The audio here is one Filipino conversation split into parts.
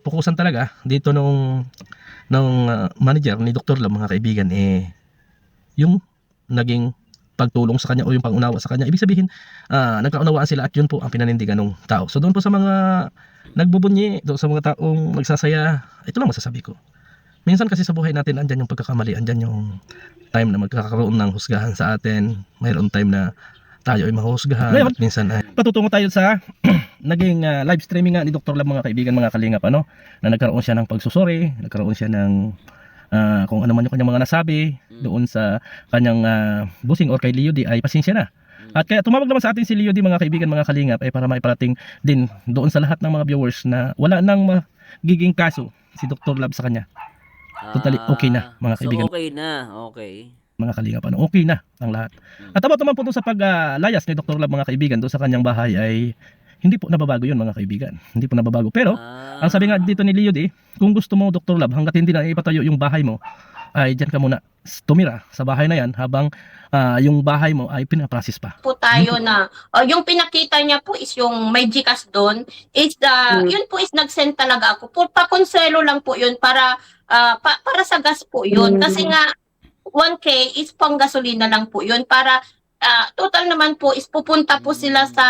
pukusan talaga dito nung manager ni Dr. Love, mga kaibigan, yung naging pagtulong sa kanya o yung pangunawa sa kanya. Ibig sabihin, nagkaunawaan sila at yun po ang pinanindigan ng tao. So doon po sa mga nagbubunyi, doon sa mga taong nagsasaya, ito lang masasabi ko. Minsan kasi sa buhay natin, andyan yung pagkakamali, andyan yung time na magkakaroon ng husgahan sa atin. Mayroon time na tayo ay mahusgahan. Ngayon, at minsan ay patutungo tayo sa naging live streaming nga ni Dr. Love, mga kaibigan, mga kalingap, na nagkaroon siya ng pagsusuri, nagkaroon siya ng kung ano man yung kanyang mga nasabi doon sa kanyang busing or kay Leo D, ay pasensya na. At kaya tumawag naman sa atin si Leo D, mga kaibigan, mga kalingap, ay para maiparating din doon sa lahat ng mga viewers na wala nang magiging kaso si Dr. Love sa kanya. Totally okay na, mga kaibigan. So okay na, okay. Mga kalingap, okay na ang lahat. At about naman po doon sa paglayas ni Dr. Love, mga kaibigan, doon sa kanyang bahay, ay hindi po nababago yun, mga kaibigan. Hindi po nababago. Pero ang sabi nga dito ni Leo D, kung gusto mo, Dr. Love, hanggat hindi na ipatayo yung bahay mo, ay dyan ka muna tumira sa bahay na yan habang yung bahay mo ay pinaprocess pa. Po tayo na yung pinakita niya po is yung may GCash doon is yun po is nag-send talaga ako. Pa-konselo lang po yun para para sa gas po yun. Kasi nga 1K is pang gasolina lang po yun para total naman po is pupunta po sila sa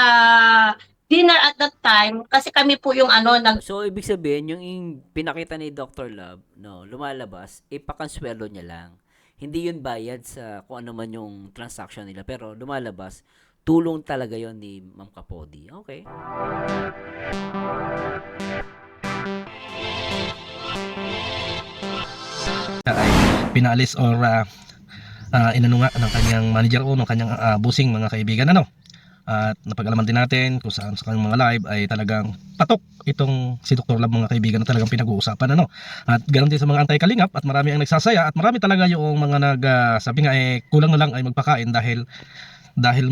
dinner at that time kasi kami po yung So ibig sabihin yung pinakita ni Dr. Love, no, lumalabas, ipakanswelo niya lang. Hindi yun bayad sa kung ano man yung transaction nila, pero lumalabas tulong talaga yon ni Ma'am Kapodi. Okay. Ay pinaalis or inano nga ng kanyang manager o ng kanyang busing, mga kaibigan, at napag-alaman din natin kung saan sa kanyang mga live ay talagang patok itong si Dr. Love, mga kaibigan, na talagang pinag-uusapan, at ganoon din sa mga anti-kalingap, at marami ang nagsasaya at marami talaga yung mga sabi nga kulang na lang ay magpakain dahil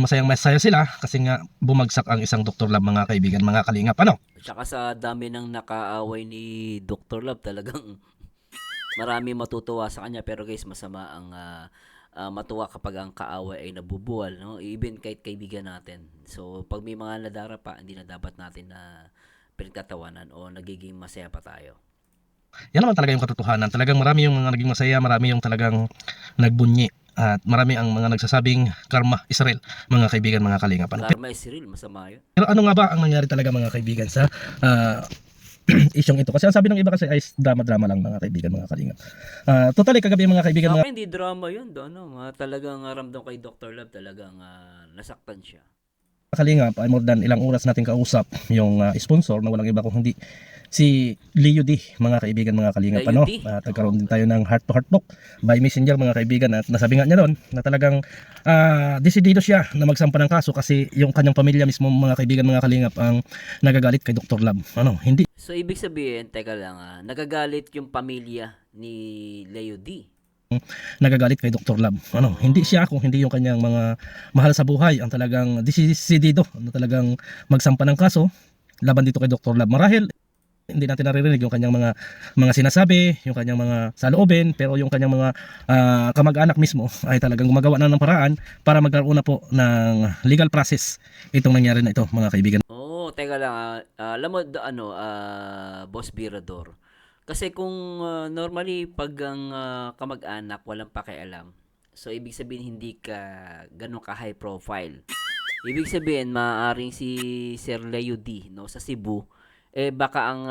masaya sila kasi nga bumagsak ang isang Dr. Love, mga kaibigan, mga kalingap, Tsaka sa dami ng nakaaway ni Dr. Love, talagang marami matutuwa sa kanya, pero guys, masama ang matuwa kapag ang kaaway ay nabubuwal, no? Even kahit kaibigan natin. So pag may mga nadara pa, hindi na dapat natin na pinagtatawanan o nagiging masaya pa tayo. Yan naman talaga yung katotohanan. Talagang marami yung mga naging masaya, marami yung talagang nagbunyi, at marami ang mga nagsasabing karma Israel, mga kaibigan, mga kalingap. Karma is real, masama yun. Pero ano nga ba ang nangyari talaga, mga kaibigan, sa isyong ito? Kasi ang sabi ng iba kasi ay drama-drama lang, mga kaibigan, mga kalingap. Totally kagabi, mga kaibigan, mga Hindi drama yun, talagang ramdam kay Dr. Love, talagang nasaktan siya. kalingap, ay more than ilang oras natin kausap yung sponsor na walang iba kung hindi si Leo D, mga kaibigan, mga kalingap, Leo D? at nagkaroon din tayo ng heart to heart talk by messenger, mga kaibigan, at nasabi nga niya ron na talagang desidido siya na magsampa ng kaso kasi yung kanyang pamilya mismo, mga kaibigan, mga kalingap, ang nagagalit kay Dr. Love. Hindi So ibig sabihin, teka lang, nagagalit yung pamilya ni Leo D. nagagalit kay Dr. Love. Hindi siya, kung hindi yung kanyang mga mahal sa buhay ang talagang desidido na talagang magsampa ng kaso laban dito kay Dr. Love. Marahil hindi natin naririnig yung kanyang mga sinasabi, yung kanyang mga saloobin, pero yung kanyang mga kamag-anak mismo ay talagang gumagawa na ng paraan para magkaroon na po ng legal process itong nangyari na ito, mga kaibigan. Teka lang, alam mo, Boss Birador. Kasi kung normally pag ang kamag-anak walang pakialam, so ibig sabihin hindi ka ganun ka high profile. Ibig sabihin maaaring si Sir Leo D, no, sa Cebu, baka ang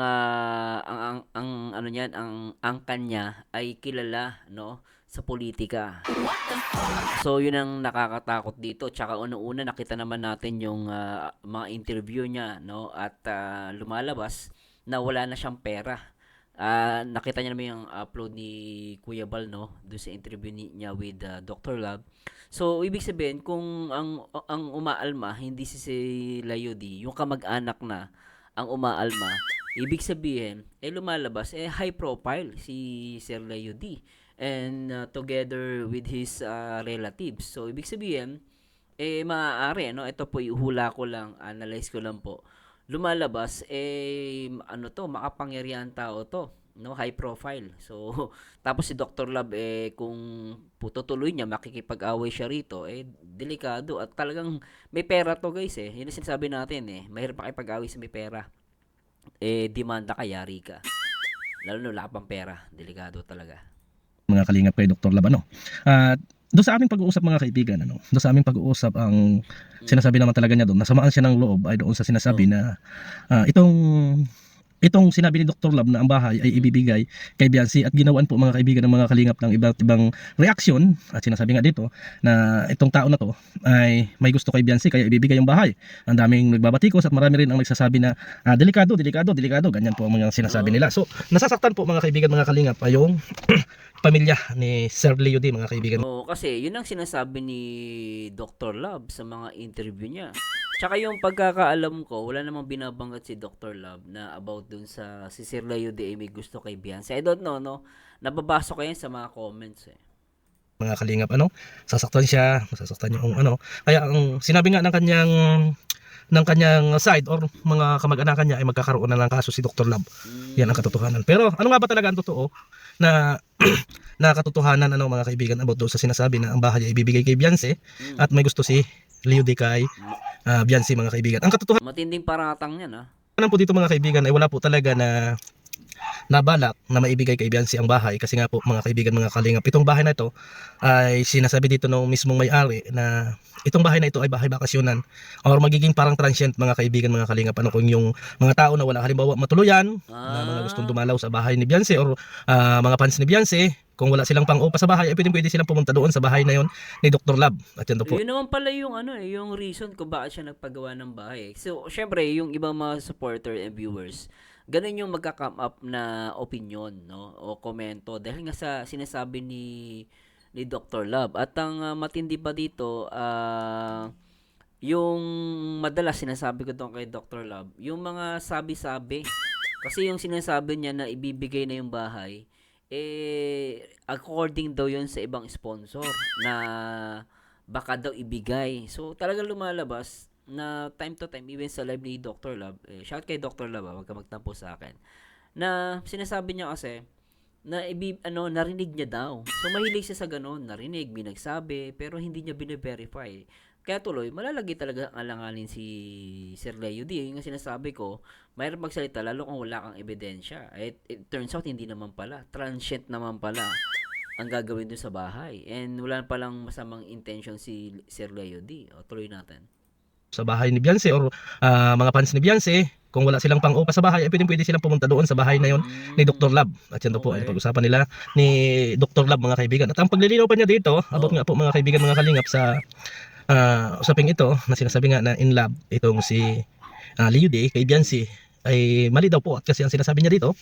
ano niyan, ang angkan niya ay kilala, no, sa politika. So yun ang nakakatakot dito. Tsaka una-una nakita naman natin yung mga interview niya, no, at lumalabas na wala na siyang pera. Nakita niya naman yung upload ni Kuya Bal, no, doon sa interview niya with Dr. Love. So ibig sabihin kung ang umaalma hindi si Leo D, yung kamag-anak na ang umaalma, ibig sabihin lumalabas high profile si Sir Leo D, and together with his relatives. So ibig sabihin maaari, no, ito po ihula ko lang, analyze ko lang po, lumalabas makapangyarihan tao to, no, high profile. So tapos si Dr. Love kung tutuloy niya makikipag-away siya rito, delikado, at talagang may pera to, guys. Yun ang sinasabi natin, mahirap makipag-away sa may pera. demanda ka, yari ka. Lalo na wala ka pang pera, delikado talaga. Mga kalingap kay Dr. Lab, ano. At doon sa aming pag-uusap mga kaibigan, ano, doon sa aming pag-uusap ang sinasabi naman talaga niya doon, nasamaan siya ng loob ay doon sa sinasabi na itong sinabi ni Dr. Lab na ang bahay ay ibibigay kay Biancy at ginawan po mga kaibigan ng mga kalingap ng iba't ibang reaksyon at sinasabi nga dito na itong tao na to ay may gusto kay Biancy kaya ibibigay yung bahay. Ang daming nagbabatikos at marami rin ang nagsasabi na delikado, ganyan po ang mga sinasabi nila. So nasasaktan po mga kaibigan mga kalingap ay yung pamilya ni Sir Leo D, mga kaibigan. Oo, kasi yun ang sinasabi ni Dr. Love sa mga interview niya. Tsaka yung pagkakaalam ko, wala namang binabanggit si Dr. Love na about dun sa si Sir Leo D may gusto kay Beyonce. I don't know, no? Nababasa ko yan sa mga comments eh. Mga kalingap, ano, sasaktan siya, masasaktan yung ano. Kaya ang sinabi nga ng kanyang side or mga kamag-anakan niya ay magkakaroon na ng kaso si Dr. Love. Yan ang katotohanan. Pero ano nga ba talaga ang totoo na na katotohanan, ano mga kaibigan, about doon sa sinasabi na ang bahay ay ibibigay kay Beyonce at may gusto si Leo D kay Beyonce, mga kaibigan. Ang katotohanan Matinding paratang yan, ha? po dito mga kaibigan ay wala po talaga na balak na maibigay kay Beyonce ang bahay kasi nga po mga kaibigan mga kalingap, itong bahay na ito ay sinasabi dito ng mismong may-ari na itong bahay na ito ay bahay bakasyonan or magiging parang transient mga kaibigan mga kalingap, ano, kung yung mga tao na wala halimbawa matuluyan na mga gustong dumalaw sa bahay ni Beyonce or mga fans ni Beyonce, kung wala silang pang-upa sa bahay ay pwede silang pumunta doon sa bahay na yon ni Dr. Lab. At yan po. Yun naman pala yung yung reason kung bakit siya nagpagawa ng bahay. So, syempre, yung ibang mga supporter and viewers, ganun yung magka-come up na opinion, no? O komento dahil nga sa sinasabi ni Dr. Love. At ang matindi pa dito, yung madalas sinasabi ko doon kay Dr. Love, yung mga sabi-sabi. Kasi yung sinasabi niya na ibibigay na yung bahay, according daw yun sa ibang sponsor na baka daw ibigay. So, talagang lumalabas na time to time, even sa live ni Dr. Love, shout kay Dr. Love, wag ka magtampo sa akin, na sinasabi niya kasi, na narinig niya daw. So, mahilig siya sa ganun, narinig, may nagsabi, pero hindi niya bine-verify. Kaya tuloy, malalagi talaga ang alanganin si Sir Leo D. Yung sinasabi ko, mayroon magsalita, lalo kung wala kang ebidensya. It turns out, hindi naman pala. Transient naman pala ang gagawin dun sa bahay. And wala palang masamang intention si Sir Leo D. O, tuloy natin. Sa bahay ni Beyonce or mga fans ni Beyonce, kung wala silang pang-upa sa bahay ay pwede silang pumunta doon sa bahay na yon ni Dr. Lab. At yan po ay pag-usapan nila ni Dr. Lab, mga kaibigan. At ang paglilinaw pa niya dito about nga po mga kaibigan mga kalingap sa usaping ito na sinasabi nga na in love itong si Leo D kay Beyonce ay mali daw po, at kasi ang sinasabi niya dito,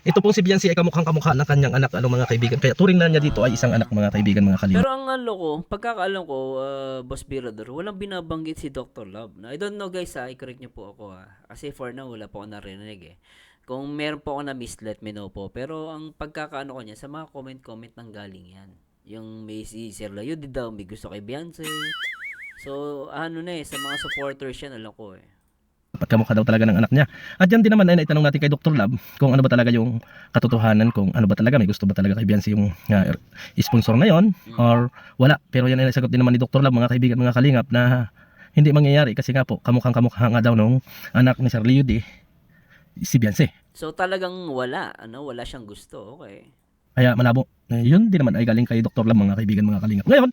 ito pong si Beyonce ay kamukhang-kamukha ng kanyang anak, mga kaibigan. Kaya turing na niya dito ay isang anak, mga kaibigan, mga kalingap. Pero ang pagkakaalam ko, Boss Birador, walang binabanggit si Dr. Love. I don't know guys, i-correct niyo po ako kasi for now wala po ako narinig Kung meron po ako na miss, let me know po. Pero ang pagkakaano ko niya, sa mga comment nang galing yan. Yung may si Sir Leo di daw, may gusto kay Beyonce. So, sa mga supporters yan, alam ko Pagkamukha daw talaga ng anak niya. At yan din naman ay naitanong natin kay Dr. Lab kung ano ba talaga yung katotohanan, kung ano ba talaga, may gusto ba talaga kay Beyonce yung sponsor na yon or wala. Pero yan ay nasagot din naman ni Dr. Lab, mga kaibigan, mga kalingap, na hindi mangyayari kasi nga po kamukhang-kamukha nga daw nung anak ni Sir Leo D, si Beyonce. So talagang wala siyang gusto. Okay. Kaya malabo. Yun din naman ay galing kay Dr. Lab, mga kaibigan, mga kalingap. Ngayon,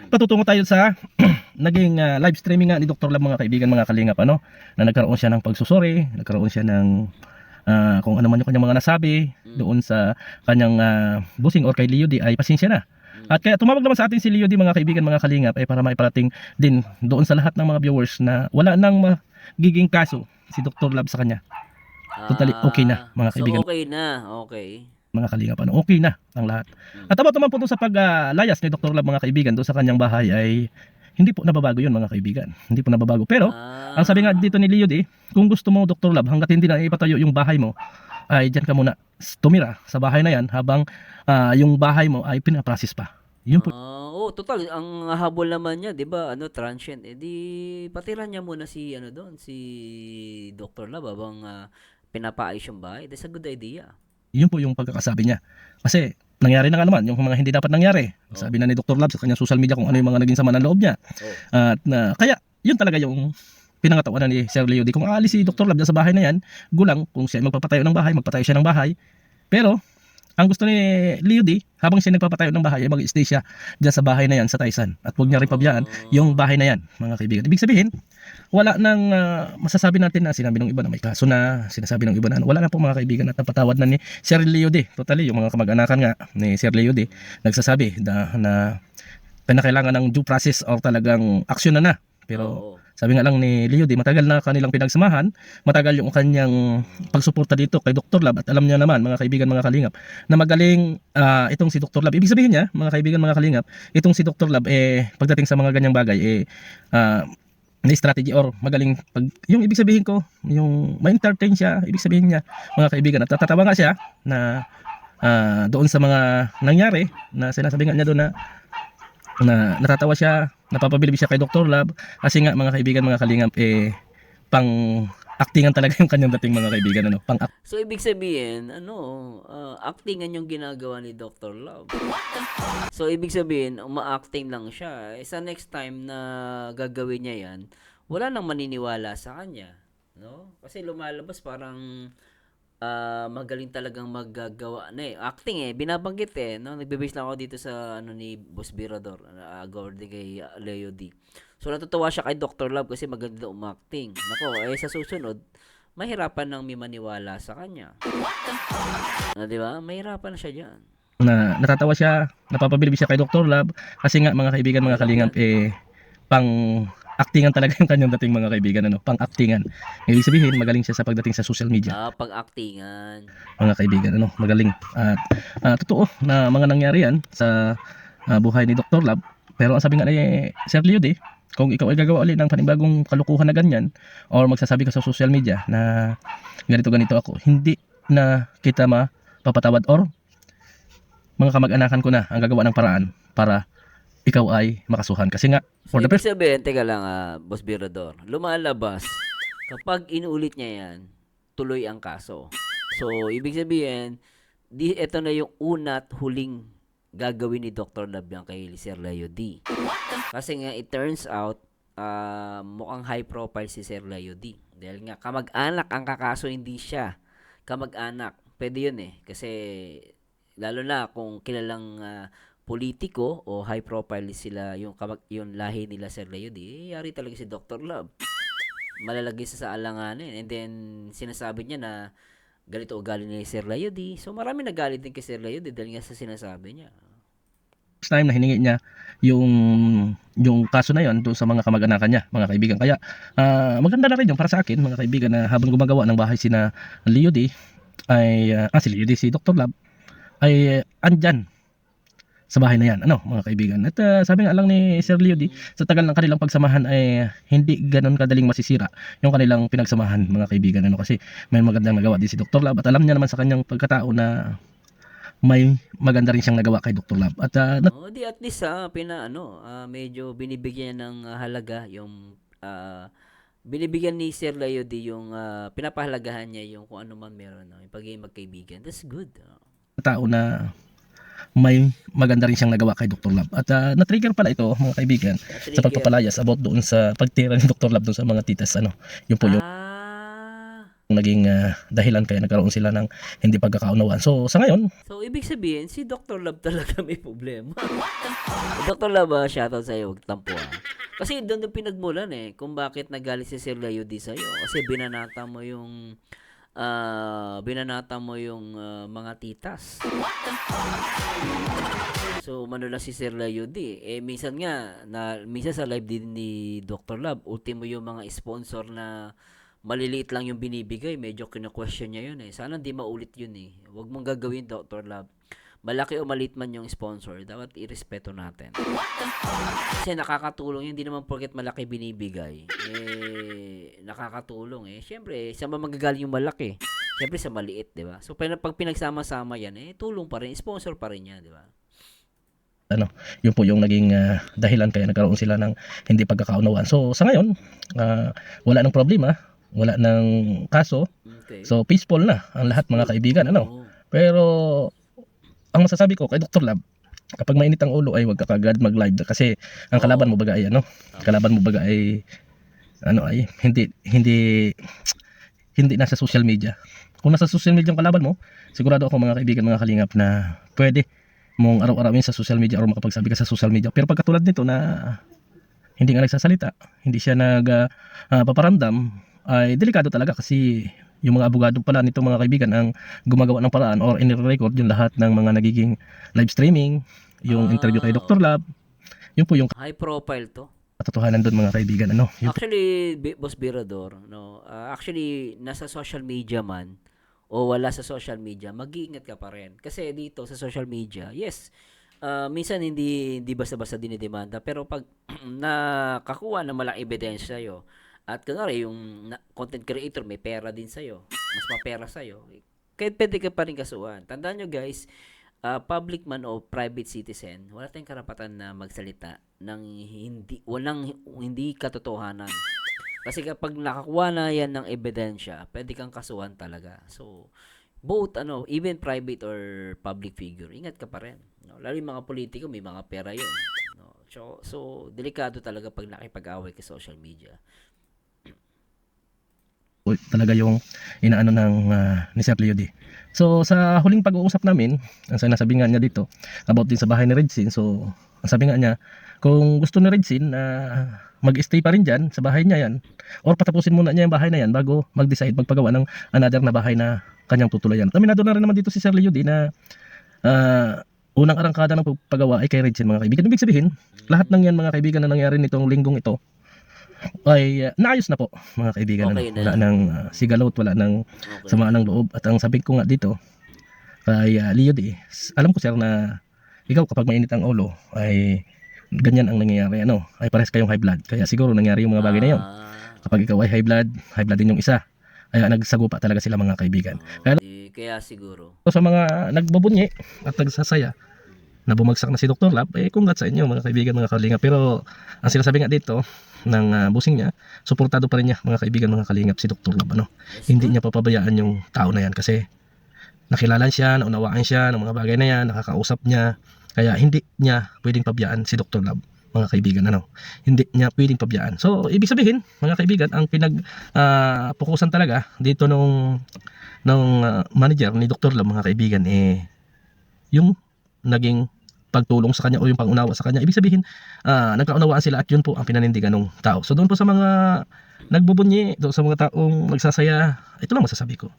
patutungo tayo sa naging live streaming nga ni Dr. Lab, mga kaibigan, mga kalingap, na nagkaroon siya ng pagsusuri, nagkaroon siya ng kung ano man yung kanyang mga nasabi doon sa kanyang busing or kay Leo D ay pasensya na. At kaya tumawag naman sa atin si Leo D, mga kaibigan, mga kalingap, ay para maiparating din doon sa lahat ng mga viewers na wala nang magiging kaso si Dr. Lab sa kanya. Totally okay na, mga kaibigan. So okay na, okay. Mga kalingap, okay na ang lahat. At about naman po doon sa paglayas ni Dr. Lab, mga kaibigan, doon sa kanyang bahay ay hindi po nababago yun, mga kaibigan. Hindi po nababago. Pero ang sabi nga dito ni Leo D, kung gusto mo, Dr. Lab, hanggat hindi na ipatayo yung bahay mo, ay dyan ka muna tumira sa bahay na yan habang yung bahay mo ay pinaprocess pa. Yun po. Total, ang habol naman niya, 'di ba? Transient. Di patiran niya muna si si Dr. Lab habang pinapaayos yung bahay. That's a good idea. Yun po yung pagkakasabi niya. Kasi nangyari na nga naman yung mga hindi dapat nangyari. Sabi na ni Dr. Lab sa kanyang social media kung ano yung mga naging sama ng loob niya. At kaya yun talaga yung pinangatawan na ni Sir Leo D. Kung aalis si Dr. Lab dyan sa bahay na yan, gulang kung siya ay magpapatayo ng bahay, magpatayo siya ng bahay. Pero ang gusto ni Leo D, habang siya nagpapatayo ng bahay, ay mag-stay siya dyan sa bahay na yan sa Taysan. At huwag niya rin pabayaan yung bahay na yan, mga kaibigan. Ibig sabihin, wala nang masasabi natin na sinabi ng iba na may kaso na, sinasabi ng iba na wala na po mga kaibigan at napatawad na ni Sir Leo D. Totally, yung mga kamag-anakan nga ni Sir Leo D, nagsasabi na pinakailangan ng due process or talagang aksyon na. Pero Oo. sabi nga lang ni Leo D, matagal na kanilang pinagsamahan, matagal yung kanyang pagsuporta dito kay Dr. Lab at alam niya naman mga kaibigan mga kalingap na magaling itong si Dr. Lab. Ibig sabihin niya mga kaibigan mga kalingap, itong si Dr. Lab pagdating sa mga ganyang bagay may strategy or magaling yung ibig sabihin ko, yung ma-entertain siya, ibig sabihin niya mga kaibigan at natatawa nga siya na doon sa mga nangyari na sinasabi nga niya doon na natatawa siya, napapabilib siya kay Dr. Lab kasi nga mga kaibigan mga kalingap pang actingan talaga yung kanyang dating mga kaibigan pang So, ibig sabihin, actingan yung ginagawa ni Dr. Love. So, ibig sabihin, uma-acting lang siya. Sa next time na gagawin niya yan, wala nang maniniwala sa kanya. No? Kasi lumalabas parang magaling talagang maggagawa na acting binabanggit no, nagbe-base lang ako dito sa ni Boss Birador according kay Leo D. So natutuwa siya kay Dr. Love kasi maganda umacting. Nako, sa susunod mahirapan nang may maniwala sa kanya. Di ba? Mahirapan na siya diyan. Na natatawa siya, napapabilib siya kay Dr. Lab kasi nga mga kaibigan mga kalingap pang actingan talaga yung kanyang dating mga kaibigan pang actingan. Ibig sabihin magaling siya sa pagdating sa social media. Pag-actingan. Mga kaibigan magaling. At totoo na mga nangyari yan sa buhay ni Dr. Lab. Pero ang sabi nga ni Sir Leo D, kung ikaw ay gagawa ulit ng panibagong kalukuhan na ganyan or magsasabi ka sa social media na ganito ako, hindi na kita mapapatawad or mga kamag-anakan ko na ang gagawa ng paraan para ikaw ay makasuhan. Kasi nga, for the Ibig first sabihin, teka lang, Boss Birador, lumalabas, kapag inuulit niya yan, tuloy ang kaso. So, ibig sabihin, ito na yung una at huling gagawin ni Dr. Lab yan kay Sir Leo D. Kasi nga, it turns out, mukhang high profile si Sir Leo D. Dahil nga, kamag-anak ang kakaso, hindi siya. Kamag-anak. Pwede yun Kasi, lalo na kung kilalang politiko o high profile sila yung lahi nila Sir Leo D, yari talaga si Dr. Love. Malalagay sa alanganin. And then, sinasabi niya na ganito ugali ni Sir Leo D. So, marami nagalit din kay Sir Leo D dahil nga sa sinasabi niya. time na hiningi niya yung kaso na yon doon sa mga kamag-anakan niya, mga kaibigan. Kaya, maganda na rin yung para sa akin, mga kaibigan, na habang gumagawa ng bahay sina Leo D, si Leo D, si Dr. Love, ay andyan sa bahay na yan, mga kaibigan. At sabi nga lang ni Sir Leo D, sa tagal ng kanilang pagsamahan ay hindi ganun kadaling masisira yung kanilang pinagsamahan, mga kaibigan, kasi may magandang nagawa din si Dr. Love at alam niya naman sa kanyang pagkatao na may maganda rin siyang nagawa kay Dr. Love. At di at least medyo binibigyan ng halaga yung binibigyan ni Sir Leo D yung pinapahalagahan niya yung kung ano man meron, yung pagiging magkaibigan. That's good. Tao na may maganda rin siyang nagawa kay Dr. Love. At na-trigger pala ito, mga kaibigan, sa pagpapalayas about doon sa pagtira ni Dr. Love doon sa mga titas. Yun po yung naging dahilan kaya nagkaroon sila ng hindi pagkakaunawaan. So, sa ngayon, so ibig sabihin, si Dr. Love talaga may problema. Dr. Love, shoutout sa'yo, huwag tampo Kasi doon yung pinagmulan kung bakit nagalit si Sir Leo D sa'yo. Kasi binanata mo yung mga titas. So, umano lang si Sir Leo D. Minsan sa live din ni Dr. Love, ultimo yung mga sponsor na maliliit lang yung binibigay, medyo kina-question niya yun Sana di maulit yun Huwag mong gagawin, Dr. Love. Malaki o maliit man yung sponsor, dapat irespeto natin. Kasi nakakatulong yun, hindi naman porket malaki binibigay. Nakakatulong Siyempre, saan ba magagaling yung malaki? Siyempre sa maliit, di ba? So, pag pinagsama-sama yan, tulong pa rin, sponsor pa rin yan, di ba? yun po yung naging dahilan kaya nagkaroon sila ng hindi pagkakaunawaan. So, sa ngayon, wala nang problema, wala nang kaso. Okay. So, peaceful na ang lahat, mga kaibigan, Pero, ang masasabi ko kay Dr. Love, kapag mainit ang ulo ay huwag ka kagad mag-live kasi ang kalaban mo baga ay kalaban mo baga ay ano ay hindi nasa social media. Kung nasa social media ang kalaban mo, sigurado ako mga kaibigan, mga kalingap, na pwede mong araw-arawin sa social media o makapagsabi ka sa social media. Pero pagkatulad nito na hindi nga nagsasalita, hindi siya paparamdam, ay delikado talaga kasi yung mga abogado pala nito mga kaibigan ang gumagawa ng paraan or in-record yung lahat ng mga nagiging live streaming, yung interview kay Dr. Lab, yun po yung High profile to. katotohanan doon mga kaibigan. Ano? Yun po. Actually, Boss Birador, no, actually, nasa social media man o wala sa social media, mag-iingat ka pa rin. Kasi dito sa social media, yes, minsan hindi basta-basta dinidemanda, pero pag nakakuha ng malaking ebidensya sa'yo, at kunwari yung content creator may pera din sa'yo, mas mapera sa'yo, kahit pwede ka pa rin kasuhan. Tandaan nyo guys, public man o private citizen, wala tayong karapatan na magsalita ng hindi katotohanan. Kasi kapag nakakuha na yan ng ebidensya, pwede kang kasuhan talaga. So, both, even private or public figure, ingat ka pa rin. No? Lalo yung mga politiko, may mga pera yun. No? So, delikado talaga pag nakipag-away ka sa social media. Talaga yung inaano ng ni Sir Leo D. So sa huling pag-uusap namin, ang sinasabi nga niya dito about din sa bahay ni Redsin. So ang sabi nga niya, kung gusto ni Redsin na mag-stay pa rin diyan sa bahay niya yan, or patapusin muna niya yung bahay na yan bago mag-decide magpagawa ng another na bahay na kanyang tutuluyan. Aminado na rin naman dito si Sir Leo D na unang arangkada ng paggawa ay kay Redsin mga kaibigan. Ibig sabihin, lahat ng yan mga kaibigan na nangyari nitong linggong ito ay naayos na po mga kaibigan. Okay na. Wala nang sigalot, wala nang Okay. sama ng loob. At ang sabi ko nga dito kay Leo D, alam ko sir na ikaw kapag mainit ang ulo ay ganyan ang nangyayari, ay parehas kayong high blood, kaya siguro nangyari yung mga bagay na yun. Kapag ikaw ay high blood din yung isa, ay nagsagupa talaga sila mga kaibigan. Kaya siguro. So sa mga nagbubunyi at nagsasaya na bumagsak na si Dr. Lab, congrats sa inyo mga kaibigan, mga kalinga. Pero ang sinasabi nga dito ng busing niya, suportado pa rin niya mga kaibigan, mga kalingap, si Dr. Lab. Yes, Hindi niya papabayaan yung tao na yan kasi nakilalan siya, naunawaan siya ng mga bagay na yan, nakakausap niya. Kaya hindi niya pwedeng pabayaan si Dr. Lab, mga kaibigan. Hindi niya pwedeng pabayaan. So ibig sabihin mga kaibigan, ang pukusan talaga dito nung manager ni Dr. Lab mga kaibigan yung naging pagtulong sa kanya o yung pangunawa sa kanya. Ibig sabihin, nagkaunawaan sila at yun po ang pinanindigan ng tao. So doon po sa mga nagbubunyi, doon sa mga taong nagsasaya, ito lang masasabi ko.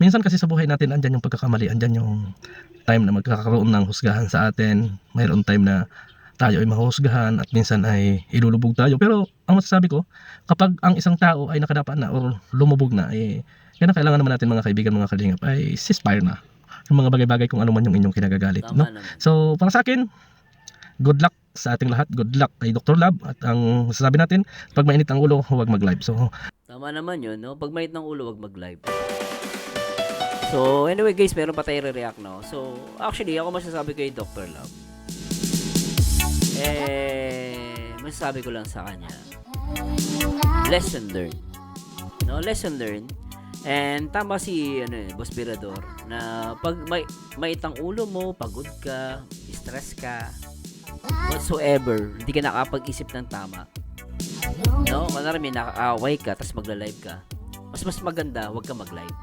Minsan kasi sa buhay natin, andyan yung pagkakamali, andyan yung time na magkakaroon ng husgahan sa atin. Mayroon time na tayo ay mahusgahan at minsan ay ilulubog tayo. Pero ang masasabi ko, kapag ang isang tao ay nakadapa na or lumubog na, kailangan naman natin mga kaibigan, mga kalingap, ay ceasefire na yung mga bagay-bagay kung ano man yung inyong kinagagalit. Tama naman. So para sa akin, good luck sa ating lahat, good luck kay Dr. Lab. At ang masasabi natin, pag mainit ang ulo, huwag mag-live. So Tama naman yun, no? Pag mainit ng ulo, wag mag-live. So, anyway guys, meron pa tayo re-react, no? So, actually, ako masasabi kay Dr. Love. Masasabi ko lang sa kanya, lesson learned. No, lesson learned. And tama si Boss Birador na pag may itang ulo mo, pagod ka, stress ka, whatsoever, hindi ka nakapag-isip ng tama. No, kunwari may nakaaway ka tapos magla-live ka. Mas maganda, wag ka mag-live.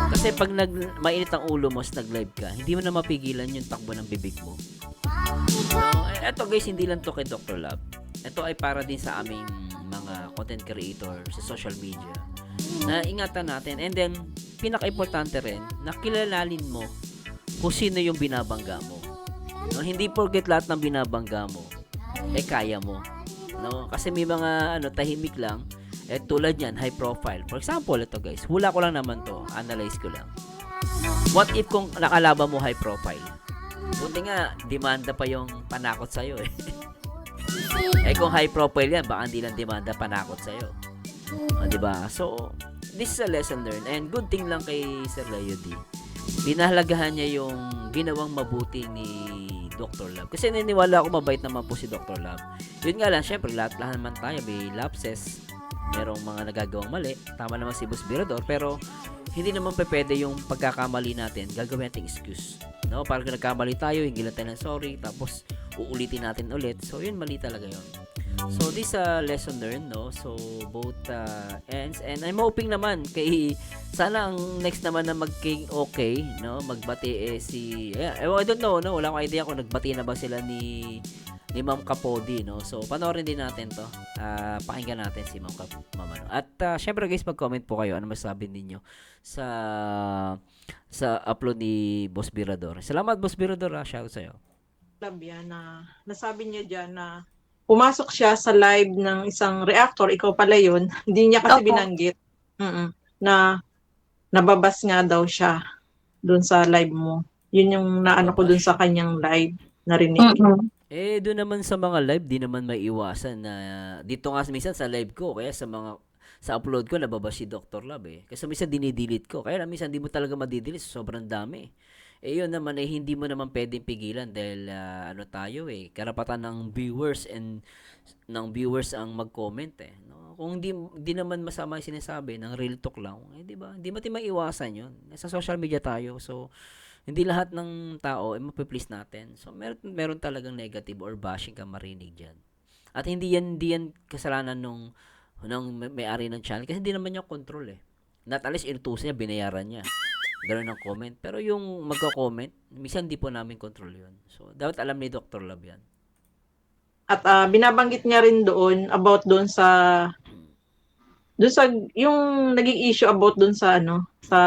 Kasi pag mainit ang ulo mo, nag-live ka, hindi mo na mapigilan yung takbo ng bibig mo. No, eto guys, hindi lang to kay Dr. Lab. Ito ay para din sa aming mga content creator sa social media. Na ingatan natin, and then pinaka-importante rin, na kilalalin mo kung sino yung binabangga mo. No, hindi porket lahat ng binabangga mo kaya mo. No, kasi may mga tahimik lang, tulad yan, high profile. For example, ito guys, hula ko lang naman to, analyze ko lang. What if kung nakalaban mo high profile? Buti nga, demanda pa yung panakot sa'yo kung high profile yan, baka hindi lang demanda, panakot sa'yo. Diba? So, this is a lesson learned, and good thing lang kay Sir Leo D. Pinahalagahan niya yung ginawang mabuti ni Dr. Love. Kasi niniwala ako mabait naman po si Dr. Love. Yun nga lang, syempre, lahat naman tayo may lapses. Merong mga nagagawang mali. Tama naman si Boss Birador, pero hindi naman pwede yung pagkakamali natin, gagawin natin excuse. No? Parang nagkamali tayo, hingi lang tayo ng sorry, tapos uulitin natin ulit. So, yun, mali talaga yun. So this lesson learned, no? So both ends, and I'm hoping naman kay sana ang next naman na magking okay, no? Magbati si I don't know, no? Wala akong idea kung nagbati na ba sila ni Ma'am Kapodi, no? So panoorin din natin 'to. Pakinggan natin si Ma'am ano. At syempre guys, mag-comment po kayo ano masasabi ninyo sa upload ni Boss Birador. Salamat Boss Birador, shout out sa'yo. Love yan na nasabi niya dyan na pumasok siya sa live ng isang reactor, ikaw pala yun. Hindi niya kasi Opo. binanggit na nababas nga daw siya dun sa live mo. Yun yung naano ko dun sa kanyang live, narinig. Doon naman sa mga live, di naman maiiwasan na dito nga minsan sa live ko, kaya sa upload ko nababas si Dr. Love Kasi minsan dinidelete ko. Kaya minsan di mo talaga madidelete, sobrang dami. Yun naman hindi mo naman pwedeng pigilan dahil ano tayo karapatan ng viewers ang mag-comment no? Kung di naman masama yung sinasabi ng real talk lang, di ba? Hindi mo maiiwasan yun. Nasa social media tayo, so hindi lahat ng tao mapiplease natin. So meron talagang negative or bashing ka marinig diyan. At hindi yan kasalanan nung may-ari ng channel kasi hindi naman niya control Not at least inutusan niya, binayaran niya. Gano'n ang comment. Pero yung magko-comment, minsan di po namin control yun. So, dapat alam ni Dr. Love yan. At binabanggit niya rin doon about doon sa yung naging issue about doon sa sa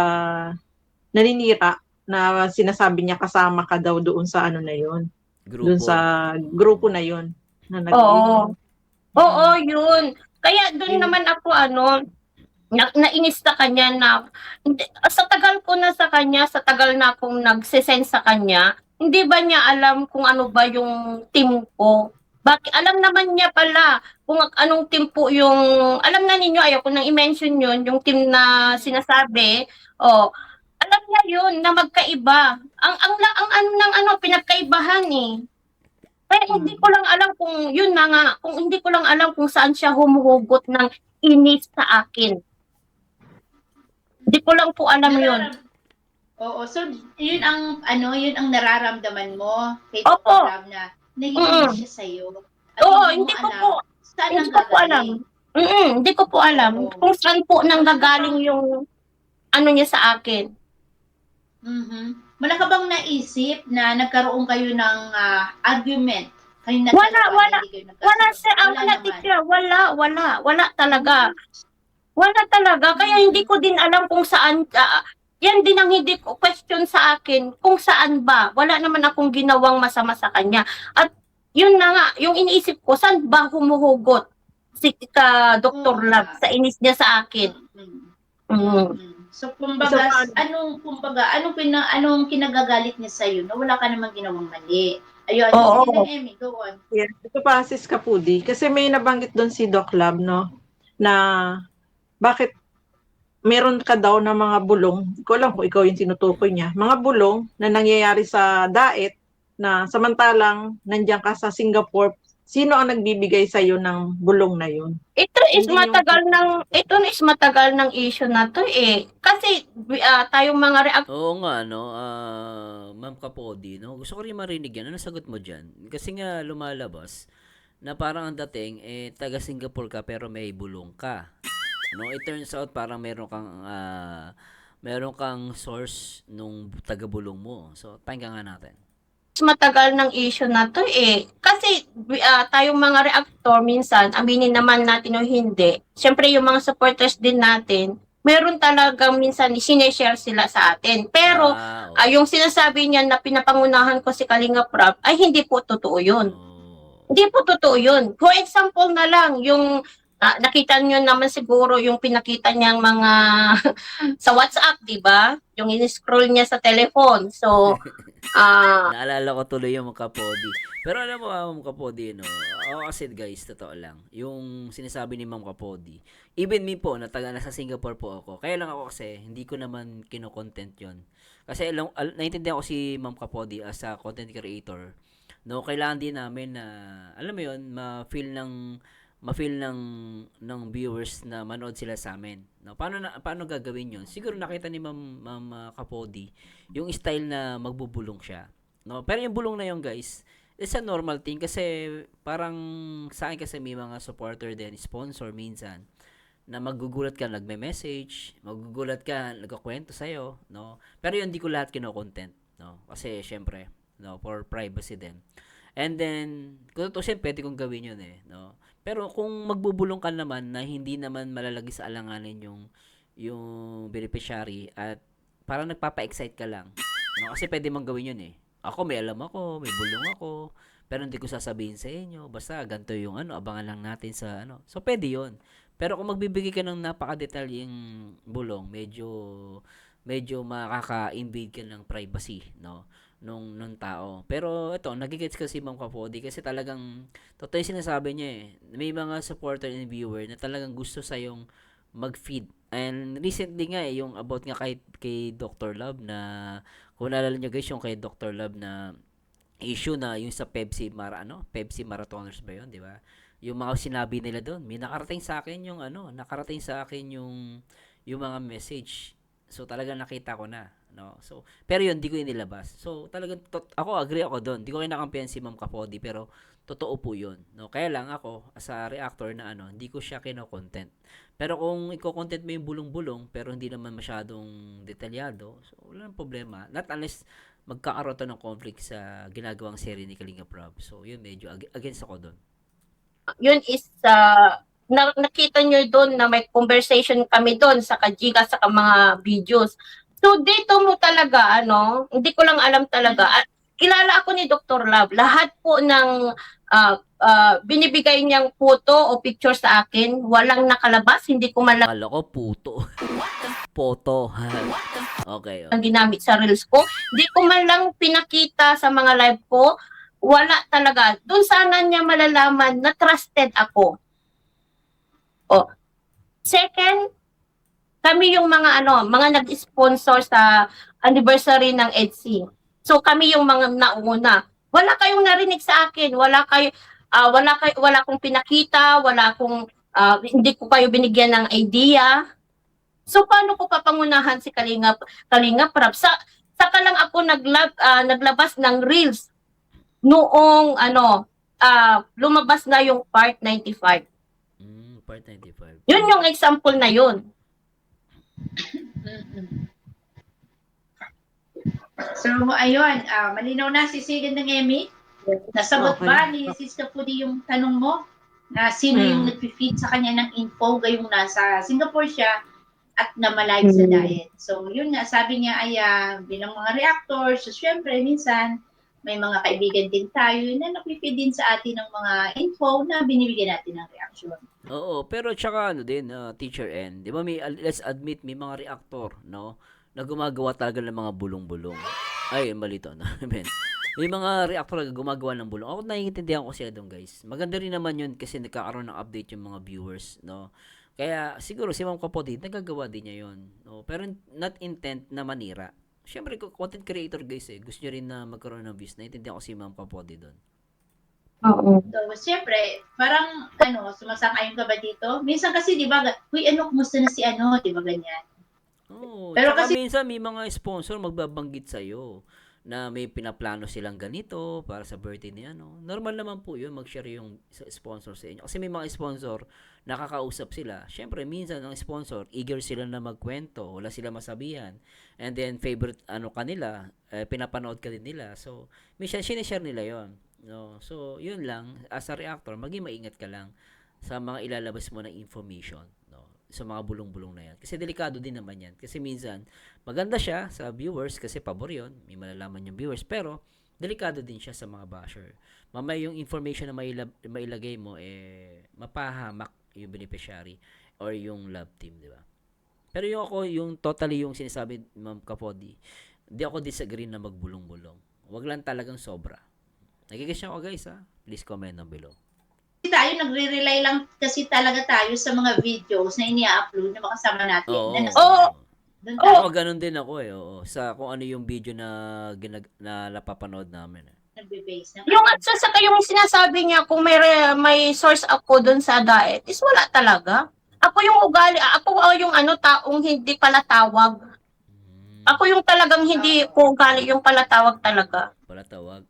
naninira na sinasabi niya kasama ka daw doon sa na yun. Grupo. Doon sa grupo na yun. Na Oo, yun. Kaya doon naman ako nainis sa kanya na sa tagal ko na sa kanya, sa tagal na akong nagsesend sa kanya, hindi ba niya alam kung ano ba yung team ko? Bakit alam naman niya pala kung anong team po yung alam na ninyo, ayaw ko nang i-mention yun, yung team na sinasabi. Alam niya yun na magkaiba. Ang pinagkaibahan Kaya hindi ko lang alam kung yun na nga, kung hindi ko lang alam kung saan siya humuhugot ng inis sa akin. Hindi ko lang po alam yun. Oo, so yun ang nararamdaman mo kay Opo. Dr. Love na naiinis siya sa iyo. Oo, hindi ko po. Saan Hindi ang ko po alam. Hindi ko po alam Oo. kung saan po nanggagaling yung niya sa akin. Wala ka bang naisip na nagkaroon kayo ng argument? Wala sir, wala talaga. Wala talaga. Kaya hindi ko din alam kung saan, yan din ang hindi ko question sa akin, kung saan ba. Wala naman akong ginawang masama sa kanya. At yun na nga, yung iniisip ko, saan ba humuhugot si Dr. Love sa inis niya sa akin? So kumbaga, anong kinagagalit niya sa iyo na wala ka namang ginawang mali? Ayun, Oo. Emmy, go on. Yeah, ito pa sis Kapudi. Kasi may nabanggit doon si Doc Lab, no? Na bakit meron ka daw ng mga bulong, hindi ko alam kung ikaw yung tinutukoy niya, mga bulong na nangyayari sa daet na samantalang nandiyan ka sa Singapore, sino ang nagbibigay sa iyo ng bulong na yun? Ito is matagal ng issue na to Kasi tayong mga Oo nga, no? Ma'am Kapodi, no? Gusto ko rin marinig yan. Ano sagot mo dyan? Kasi nga lumalabas na parang ang dating, taga Singapore ka pero may bulong ka. No, it turns out parang meron kang source nung taga-bulong mo. So, pakinggan nga natin. matagal ng issue na to Kasi tayong mga reactor minsan, aminin naman natin o hindi, syempre yung mga supporters din natin, meron talagang minsan sineshare sila sa atin. Pero yung sinasabi niya na pinapangunahan ko si Kalinga Prab, ay hindi po totoo yun. Hindi po totoo yun. For example na lang, yung nakita niyo naman siguro yung pinakita niyang mga sa WhatsApp, di ba? Yung in-scroll niya sa telephone. So, naalala ko tuloy yung mga Kapodi. Pero alam mo, Ma'am Kapodi, no? Ako kasi guys, totoo lang. Yung sinasabi ni Ma'am Kapodi, even me po, nasa Singapore po ako. Kaya lang ako kasi, hindi ko naman kino-content yon. Kasi naiintindihan ko si Ma'am Kapodi as a content creator. No, kailangan din namin na, alam mo yun, ma-feel ng viewers na manood sila sa amin. No, paano gagawin 'yon? Siguro nakita ni Ma'am Kapodi yung style na magbubulong siya. No, pero yung bulong na 'yon, guys, it's a normal thing kasi parang sa akin kasi may mga supporter din, sponsor minsan na magugulat ka nagme-message, magugulat ka nagkukuwento sa'yo, no? Pero yun, hindi ko lahat kino-content, no? Kasi syempre, no, for privacy din. And then, kung tutusin, pwede kong gawin yun eh, no? Pero kung magbubulong ka naman na hindi naman malalagay sa alanganin yung beneficiary at parang nagpapa-excite ka lang, no? Kasi pwede mong gawin yun eh. Ako, may alam ako, may bulong ako, pero hindi ko sasabihin sa inyo. Basta, ganito yung abangan lang natin sa So, pwede yun. Pero kung magbibigay ka ng napaka-detalyeng bulong, medyo makaka-invade ka ng privacy, no? Nung tao. Pero ito, nagigets ko si Ma'am Kapodi kasi talagang totoo yung sinasabi niya eh. May mga supporter and viewer na talagang gusto sa yung mag-feed. And recently nga yung about nga kay Dr. Love na kung naalala niyo guys yung kay Dr. Love na issue na yung sa Pepsi Marathoners ba yun, di ba? Yung mga sinabi nila doon, may nakarating sa akin yung mga message. So talagang nakita ko na, no. So pero yun, di ko inilabas. So talagang ako agree ako doon. Di ko kinakampihan si Ma'am Kapodi pero totoo po yun, no. Kaya lang ako as a reactor na hindi ko siya kino-content. Pero kung iko-content mo yung bulong-bulong pero hindi naman masyadong detalyado, so wala nang problema. Not unless magkakaroon to ng conflict sa ginagawang serie ni Kalinga Prab. So yun, medyo against ako doon. Yun is nakita nyo doon na may conversation kami doon sa Kajiga sa mga videos. So dito mo talaga hindi ko lang alam talaga. At kilala ako ni Dr. Love. Lahat po ng binibigay niyang photo o picture sa akin, walang nakalabas, hindi ko man lang Kala ko puto. Poto. Okay. ginamit sa reels ko. Hindi ko man lang pinakita sa mga live ko. Wala talaga. Doon sana niya malalaman na trusted ako. Second, kami yung mga nag-sponsor sa anniversary ng EDSI. So kami yung mga nauna. Wala kayong narinig sa akin, wala akong pinakita, hindi ko kayo binigyan ng idea. So paano ko papangunahan si Kalinga Prab? Saka lang ako naglabas ng reels noong lumabas na yung part 95. Part 95. Yun yung example na yun. So, ayun, malinaw na si Sigan ng Emmy. Nasagot Okay. ba ni Sis Kapudi yung tanong mo? Na sino yung nag-feed sa kanya ng info gayong nasa Singapore siya at namalive sa diet. So, yun nga, sabi niya ay bilang mga reactors, so syempre, minsan, may mga kaibigan din tayo na nag-feed din sa atin ng mga info na binibigyan natin ng reaction. Oo, pero tsaka din, Teacher N, di ba let's admit, may mga reactor, no, na gumagawa talaga ng mga bulong-bulong. Ay, mali to, no? May mga reactor na gumagawa ng bulong. Ako naiintindihan ko sila doon, guys. Maganda rin naman yun kasi nagkakaroon ng update yung mga viewers, no. Kaya siguro si Ma'am Kapodi, nagagawa din niya yun, no? Pero not intent na manira. Siyempre, content creator, guys, gusto niya rin na magkaroon ng views. Naiintindihan ko si Ma'am Kapodi doon. Oo. So, siyempre, parang, sumasang-ayon ka ba dito? Minsan kasi, di ba, kumusta na si di ba ganyan? Oo, Pero tsaka kasi- minsan may mga sponsor magbabanggit sa'yo na may pinaplano silang ganito para sa birthday ni Normal naman po yun, mag-share yung sponsor sa inyo. Kasi may mga sponsor, nakakausap sila. Siyempre, minsan ang sponsor, eager sila na magkwento, wala sila masabihan. And then, favorite kanila, pinapanood ka din nila. So, minsan, sinishare nila yon. No? So, yun lang, as a reactor, maging maingat ka lang sa mga ilalabas mo na information, no? Sa mga bulong-bulong na yan. Kasi delikado din naman yan. Kasi minsan, maganda siya sa viewers kasi pabor yun. May malalaman yung viewers. Pero, delikado din siya sa mga basher. Mamaya yung information na mailagay mo, mapahamak yung beneficiary or yung love team, di ba? Pero yung totally yung sinasabi Ma'am Kapodi, di ako disagree na magbulong-bulong. Wag lang talagang sobra. Nagigis ako guys Please comment down below. Tayo, nagre-rely lang kasi talaga tayo sa mga videos na ini-upload na makasama natin. Oo. Doon tayo Ako ganun din ako Oo. Sa kung ano yung video na napapanood namin nagbe-base. Yung at saka yung sinasabi niya kung may source ako doon sa diet is wala talaga. Ako yung ugali, ako yung taong hindi pala tawag. Ako yung talagang hindi ko ugali yung palatawag talaga. Pala tawag.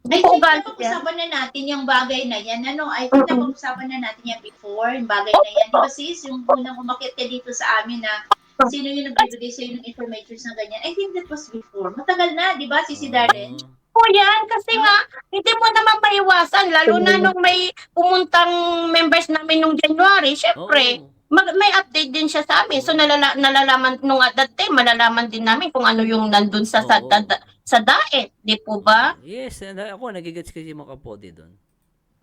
I think Ugali yan. napag-usapan na natin yung bagay na yan. I think napag-usapan na natin yan before, yung bagay na yan. Di ba sis, yung unang umakit ka dito sa amin na sino yung nagbibigay sa'yo ng information na ganyan. I think that was before. Matagal na, di ba, Sisi Darren? Po yan, kasi nga, hindi mo naman maiwasan, lalo na nung may pumuntang members namin nung January, syempre, may update din siya sa amin. So, nalalaman, nung at that time, malalaman din namin kung ano yung nandun sa daet, di po ba? Yes, ako nagigets kasi mga kapodi doon.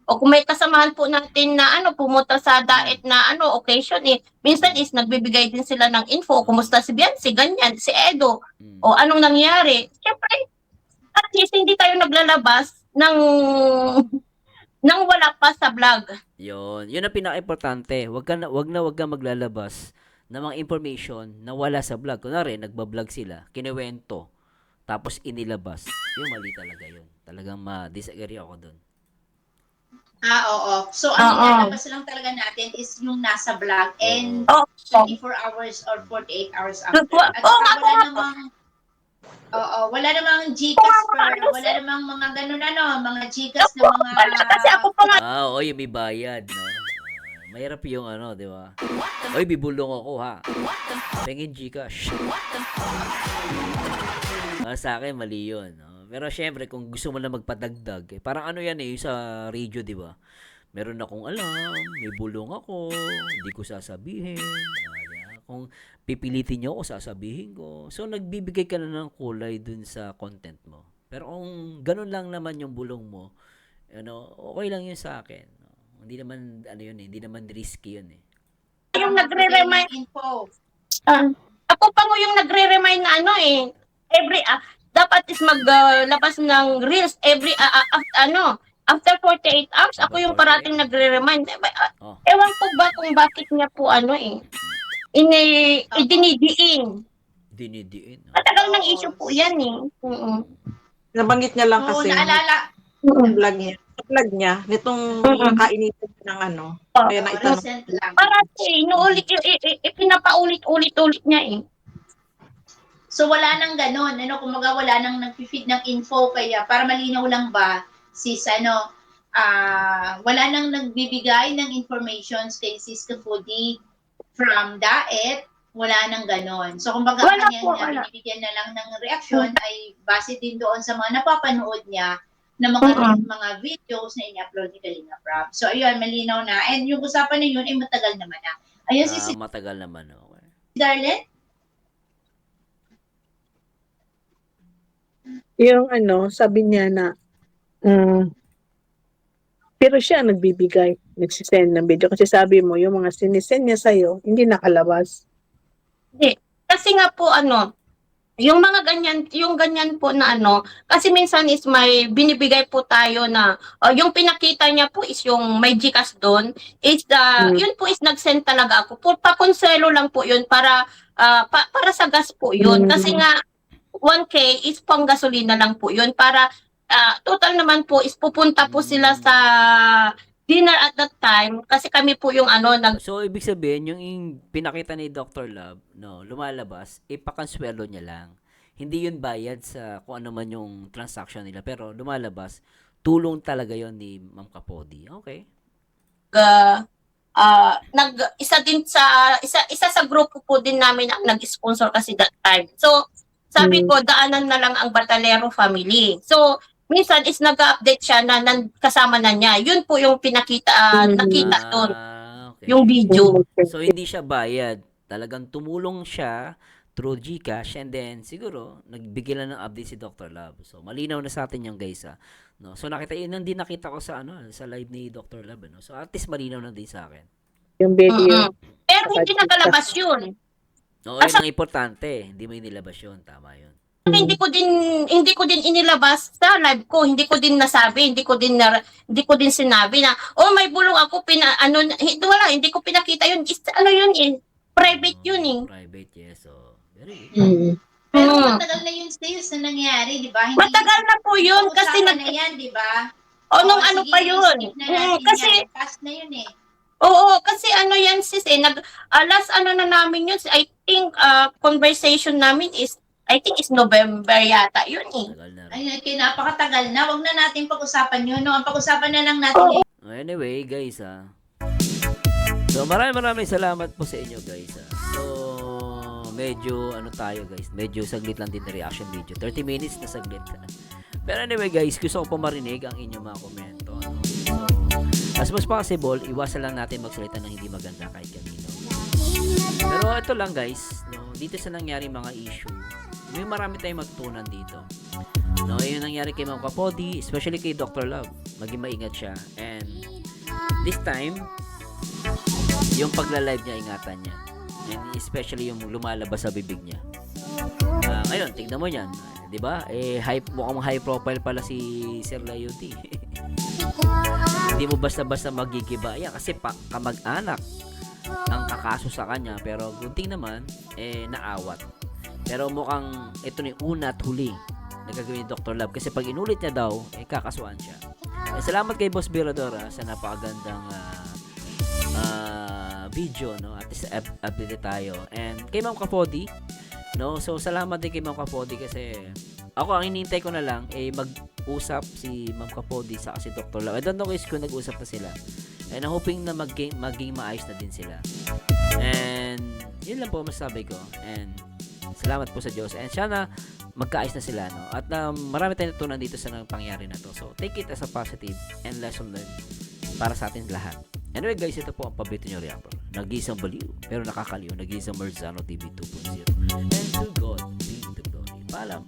O kung may kasamahan po natin na pumunta sa daet na occasion minsan is nagbibigay din sila ng info, kumusta si Biancy, ganyan, si Edo, o anong nangyari. Siyempre, at least hindi tayo naglalabas ng wala pa sa vlog. Yun ang pinaka-importante. Wag ka maglalabas ng mga information na wala sa vlog. Kunwari, nagba-vlog sila, kinuwento, tapos inilabas. Yung mali talaga yun. Talagang ma-disagree ako doon. Oo. So, ang ilalabas lang talaga natin is yung nasa vlog and 24 hours or 48 hours after. At wala namang Gcash wala namang mga ganun mga Gcash na mga... Kasi ako pa nga, Yung may bayad, no? Mahirap yung di ba? Oy, bibulong ako, ha? Pengin Gcash. Sa akin, mali yun, no? Pero syempre, kung gusto mo na magpadagdag, parang yan sa radio, di ba? Meron akong alam, may bulong ako, hindi ko sasabihin. Kung pipilitin nyo ako, sasabihin ko. So, nagbibigay ka na ng kulay dun sa content mo. Pero kung ganun lang naman yung bulong mo, okay lang yun sa akin. Hindi naman, hindi naman risky yun. yung nagre-remind, info. ako pa mo yung nagre-remind na dapat is maglabas ng reels every after 48 hours. Ako yung parating nagre-remind. Ewan ko ba kung bakit niya po idinidiin. Dinidiin. Matagal ng issue po yan Nabanggit niya lang kasi Naalala. yung vlog niya, nitong nakainitin ng kaya naitanong. Recent lang. Parati, pinapaulit-ulit niya So, wala nang ganon. Kumaga wala nang nag-feed ng info. Kaya, para malinaw lang ba, sis, wala nang nagbibigay ng informations kay Sis Kapudi from Daet. Wala nang ganon. So, kumbaga, binibigyan na lang ng reaksyon ay base din doon sa mga napapanood niya na mga videos na in-upload ni Kalinga Prab. So, ayun, malinaw na. And yung usapan na yun ay matagal naman na. Ayun, Sis Matagal naman, okay. Darlene? Yung sabi niya na, pero siya nagbibigay, nagsisend ng video. Kasi sabi mo, yung mga sinisend niya sa'yo, hindi nakalabas. Hindi. Kasi nga po yung mga ganyan po na kasi minsan is may binibigay po tayo na yung pinakita niya po is yung may Gcash doon is yun po is nag-send talaga ako. Pa-konselo lang po yun para sa gas po yun. Kasi nga 1K is pang gasolina lang po yun para total naman po is pupunta po sila sa dinner at that time kasi kami po yung So, ibig sabihin, yung pinakita ni Dr. Love, lumalabas, ipakanswelo niya lang. Hindi yun bayad sa kung ano man yung transaction nila. Pero lumalabas, tulong talaga yon ni Ma'am Kapodi. Okay. isa sa grupo po din namin ang nag-sponsor kasi that time. So, sabi ko, daanan na lang ang Batalero family. So, minsan is nag-update siya na kasama na niya. Yun po yung nakita doon. Okay. Yung video. So, hindi siya bayad. Talagang tumulong siya through Gcash and then siguro nagbigay lang ng update si Dr. Love. So, malinaw na sa atin yung guys. No? So, yun ang nakita ko sa live ni Dr. Love. So, at least malinaw na din sa akin. Yung video. Pero hindi nakalabas yun. Oo, yun ang importante. Hindi mo inilabas yun. Tama yun. Hindi ko din inilabas sa live ko. Hindi ko din nasabi, hindi ko din sinabi na may bulong ako hindi ko pinakita yun. Private yun Private, yes. So, very good. Pero matagal na yung sales na nangyari, di ba? Matagal na po yun kasi na yan, di ba? nung pa yun. Kasi past na yun Oo, kasi yan sis last na namin yun, I think conversation namin is I think it's November yata yun eh. Tagal na rin. Ay, kaya napakatagal na. Wag na natin pag-usapan yun. No? Ang pag-usapan na lang natin Anyway, guys, So, maraming salamat po sa inyo, guys, So, medyo, tayo, guys. Medyo saglit lang din na reaction video. 30 minutes na saglit. Pero anyway, guys, gusto ko po marinig ang inyong mga komento. So, as much possible, iwasan lang natin magsalita ng hindi maganda kahit kanino. Pero ito lang, guys. No, dito sa nangyari mga issue, may marami tayong matutunan dito. No, yung nangyari kay Ma'am Kapodi, especially kay Dr. Love, maging maingat siya. And this time, yung pagla-live niya, ingatan niya. And especially yung lumalabas sa bibig niya. Ngayon, tignan mo yan. 'Di ba? Mukhang high profile pala si Sir Layuti. Hindi mo basta-basta magigiba. Yan, kasi kamag-anak ang kakaso sa kanya. Pero gunting naman, naawat. Pero mukhang ito na yung una at huli na gagawin ni Dr. Love. Kasi pag inulit niya daw, kakasuhan siya. Salamat kay Boss Birador sa napakagandang video, no? At least update tayo. And kay Ma'am Kapodi, no? So salamat din kay Ma'am Kapodi kasi ako ang hinihintay ko na lang mag-usap si Ma'am Kapodi sa si Dr. Love. I don't know guys kung nag-usap na sila. And I'm hoping na maging maayos na din sila. And yun lang po masasabi ko. And salamat po sa Diyos. And sana magkaayos na sila, no? At marami tayong natutunan dito sa pangyari na to. So take it as a positive and lesson learned para sa atin lahat. Anyway guys, ito po ang paborito nyo reactor. Nag-iisang baliw, pero nakakaliw. Nag-iisang Marzano TV 2.0. And to God be the glory. Paalam.